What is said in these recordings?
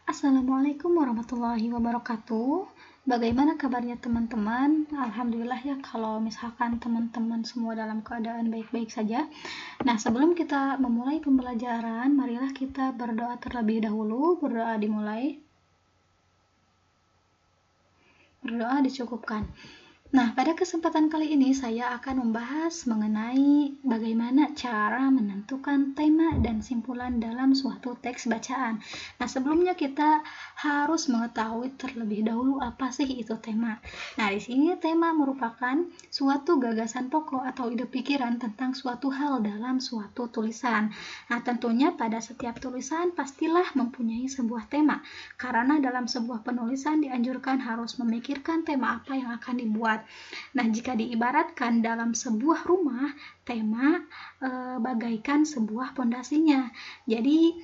Assalamualaikum warahmatullahi wabarakatuh. Bagaimana kabarnya teman-teman? Alhamdulillah ya kalau misalkan teman-teman semua dalam keadaan baik-baik saja. Nah, sebelum kita memulai pembelajaran, marilah kita berdoa terlebih dahulu. Berdoa dimulai. Berdoa dicukupkan. Nah, pada kesempatan kali ini saya akan membahas mengenai bagaimana cara menentukan tema dan simpulan dalam suatu teks bacaan. Nah, sebelumnya kita harus mengetahui terlebih dahulu apa sih itu tema. Nah, di sini tema merupakan suatu gagasan pokok atau ide pikiran tentang suatu hal dalam suatu tulisan. Nah, tentunya pada setiap tulisan pastilah mempunyai sebuah tema, karena dalam sebuah penulisan dianjurkan harus memikirkan tema apa yang akan dibuat. Nah, jika diibaratkan dalam sebuah rumah, tema bagaikan sebuah pondasinya. Jadi,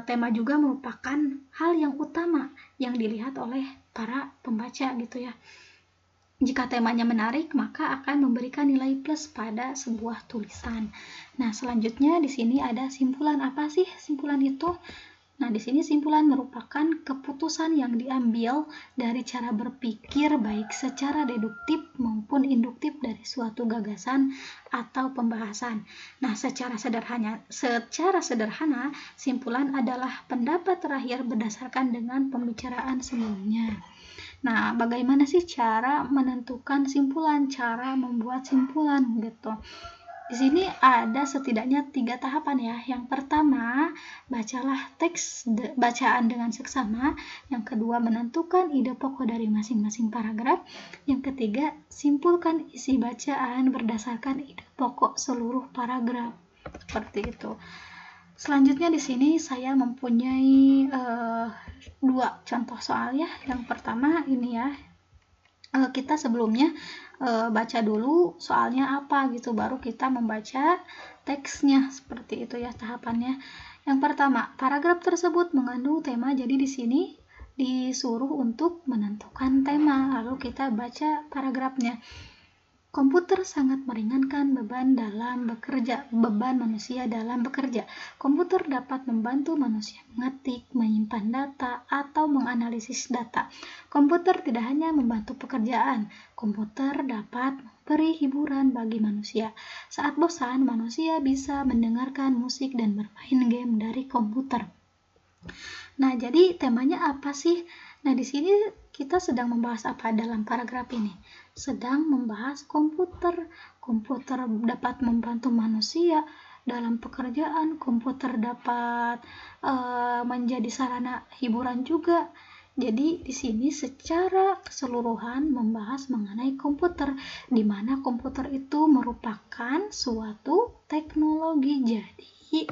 tema juga merupakan hal yang utama yang dilihat oleh para pembaca gitu ya. Jika temanya menarik, maka akan memberikan nilai plus pada sebuah tulisan. Nah, selanjutnya di sini ada simpulan. Apa sih simpulan itu? Nah, di sini simpulan merupakan keputusan yang diambil dari cara berpikir baik secara deduktif maupun induktif dari suatu gagasan atau pembahasan. Nah, secara sederhana, simpulan adalah pendapat terakhir berdasarkan dengan pembicaraan sebelumnya. Nah, bagaimana sih cara menentukan simpulan, cara membuat simpulan gitu? Di sini ada setidaknya 3 tahapan ya. Yang pertama, bacalah teks bacaan dengan seksama. Yang kedua, menentukan ide pokok dari masing-masing paragraf. Yang ketiga, simpulkan isi bacaan berdasarkan ide pokok seluruh paragraf. Seperti itu. Selanjutnya di sini saya mempunyai 2 contoh soal ya. Yang pertama ini ya. Kita sebelumnya baca dulu soalnya apa gitu, baru kita membaca teksnya, seperti itu ya tahapannya. Yang pertama, paragraf tersebut mengandung tema, jadi di sini disuruh untuk menentukan tema, lalu kita baca paragrafnya. Komputer sangat meringankan beban manusia dalam bekerja. Komputer dapat membantu manusia mengetik, menyimpan data, atau menganalisis data. Komputer tidak hanya membantu pekerjaan, komputer dapat memberi hiburan bagi manusia. Saat bosan, manusia bisa mendengarkan musik dan bermain game dari komputer. Nah, jadi temanya apa sih? Nah, di sini kita sedang membahas apa dalam paragraf ini? Sedang membahas komputer. Komputer dapat membantu manusia dalam pekerjaan. Komputer dapat menjadi sarana hiburan juga. Jadi di sini secara keseluruhan membahas mengenai komputer, di mana komputer itu merupakan suatu teknologi. Jadi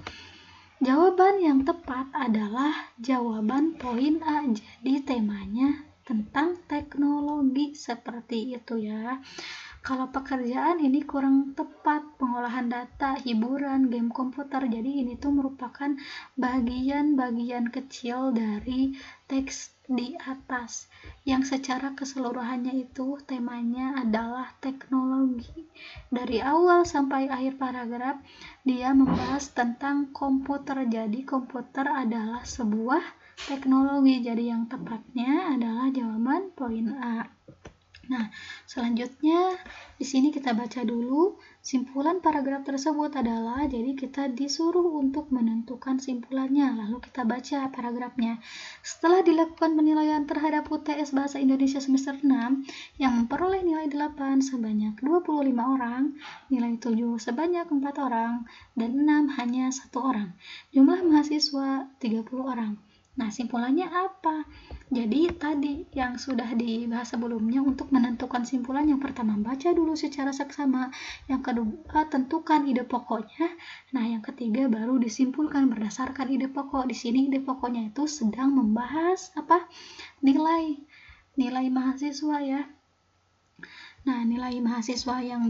jawaban yang tepat adalah jawaban poin A. Jadi temanya tentang teknologi, seperti itu ya. Kalau pekerjaan ini kurang tepat, pengolahan data, hiburan, game komputer. Jadi ini tuh merupakan bagian-bagian kecil dari teks di atas yang secara keseluruhannya itu temanya adalah teknologi. Dari awal sampai akhir paragraf dia membahas tentang komputer. Jadi komputer adalah sebuah teknologi. Jadi yang tepatnya adalah jawaban poin A. Nah, selanjutnya di sini kita baca dulu simpulan paragraf tersebut adalah, jadi kita disuruh untuk menentukan simpulannya, lalu kita baca paragrafnya. Setelah dilakukan penilaian terhadap UTS Bahasa Indonesia semester 6 yang memperoleh nilai 8 sebanyak 25 orang, nilai 7 sebanyak 4 orang, dan 6 hanya 1 orang. Jumlah mahasiswa 30 orang. Nah, simpulannya apa? Jadi tadi yang sudah dibahas sebelumnya, untuk menentukan simpulan, yang pertama baca dulu secara seksama, yang kedua tentukan ide pokoknya, nah yang ketiga baru disimpulkan berdasarkan ide pokok. Di sini ide pokoknya itu sedang membahas apa? Nilai mahasiswa ya. Nah, nilai mahasiswa yang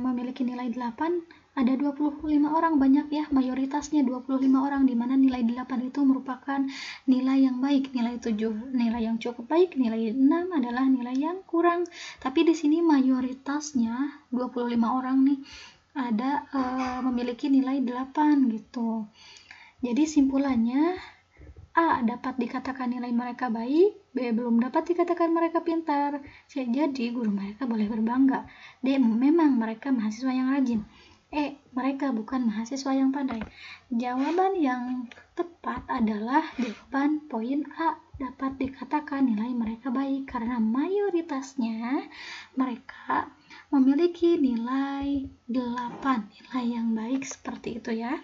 memiliki nilai 8 ada 25 orang, banyak ya, mayoritasnya 25 orang, di mana nilai 8 itu merupakan nilai yang baik, nilai 7 nilai yang cukup baik, nilai 6 adalah nilai yang kurang. Tapi di sini mayoritasnya 25 orang nih ada memiliki nilai 8 gitu. Jadi simpulannya A. Dapat dikatakan nilai mereka baik, B. Belum dapat dikatakan mereka pintar, C. Jadi guru mereka boleh berbangga, D. Memang mereka mahasiswa yang rajin, E. Mereka bukan mahasiswa yang pandai. Jawaban yang tepat adalah jawaban poin A. Dapat dikatakan nilai mereka baik karena mayoritasnya mereka memiliki nilai 8, nilai yang baik seperti itu ya.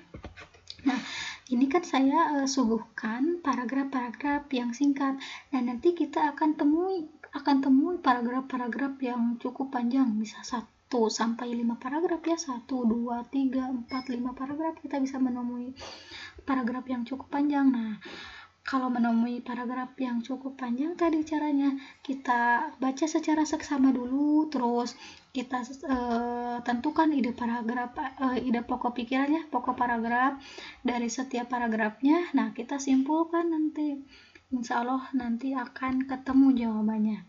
Nah, ini kan saya suguhkan paragraf-paragraf yang singkat, dan nanti kita akan temui paragraf-paragraf yang cukup panjang, bisa 1 sampai 5 paragraf ya, 1, 2, 3, 4, 5 paragraf kita bisa menemui paragraf yang cukup panjang. Nah, kalau menemui paragraf yang cukup panjang tadi caranya kita baca secara seksama dulu, terus kita tentukan ide paragraf, ide pokok pikirannya, pokok paragraf dari setiap paragrafnya. Nah, kita simpulkan nanti. Insya Allah nanti akan ketemu jawabannya.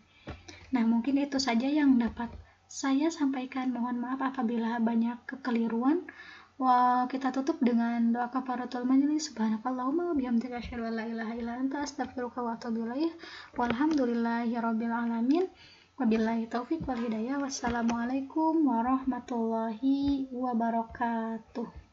Nah, mungkin itu saja yang dapat saya sampaikan. Mohon maaf apabila banyak kekeliruan. Wah, kita tutup dengan doa kafaratul majelis. Subhanakallahumma wa bihamdika asyhadu an la ilaha illa anta astaghfiruka wa atubu ilaik. Walhamdulillahirabbil alamin. Wabillahi taufik wal hidayah. Wassalamualaikum warahmatullahi wabarakatuh.